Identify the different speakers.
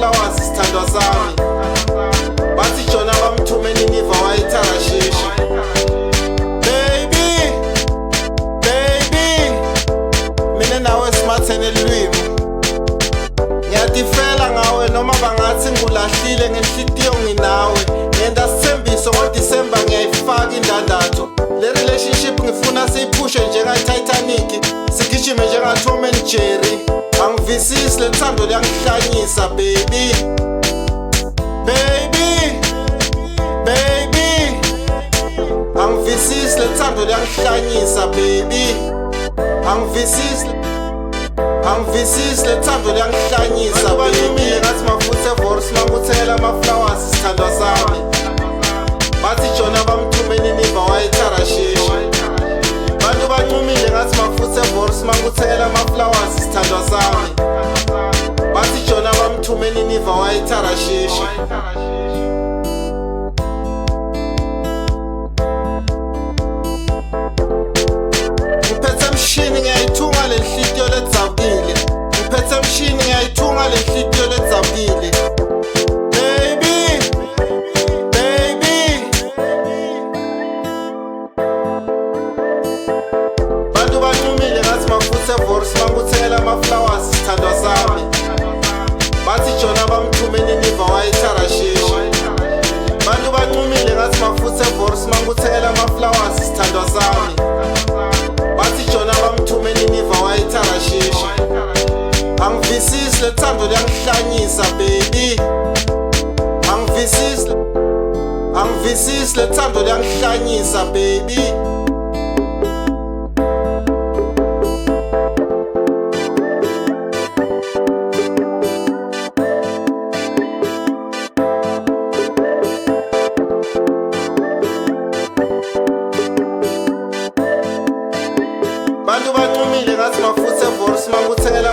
Speaker 1: ama-flowers sithandwa sami. Bathi Jona bamthumeni niva wayitharashishi. Baby, baby, mina nawe simathene elwimi. Ngiyatifela ngawe noma bangathi ngulahlile ngenhlitiyo nginawe. Ngenda sithembiso ngoDisemba ngiyayifaka indandatho. Le relationship ngifuna siyiphushe njenga-Titanic, sigijime njenga-Tom and Jerry. Angivisisi le thando liyangihlanyisa baby. Baby, baby, angivisisi le thando liyangihlanyisa baby. Angivisisi le thando liyangihlanyisa baby. Ngathi mafutha evorsi manguthela ama-flowers sithandwa sami. Bathi Jona bamthumeni niva wayitharashishi. Bantu bancumile ngathi mafutha evorsi manguthela ama-flowers sithandwa sami. Bathi Jona bamthumeni niva wayitharashishi. Ngiphethe emshini ngiyayithunga le nhliziyo ledzabukile. Ngiphethe emshini ngiyayithunga le nhliziyo ledzabukile. Baby, baby, bantu bancumile ngathi mafutha evorsi manguthela ama-flowers sithandwa sami. Bathi Jona bamthumeni niva wayitharashishi. Bantu bancumile ngathi mafutha evorsi manguthela ama-flowers sithandwa sami. Bathi Jona bamthumeni niva wayitharashishi. Angivisisi le thando liyangihlanyisa baby. Angivisisi le thando liyangihlanyisa baby. Bantu bancumile ngathi mafutha evorsi manguthela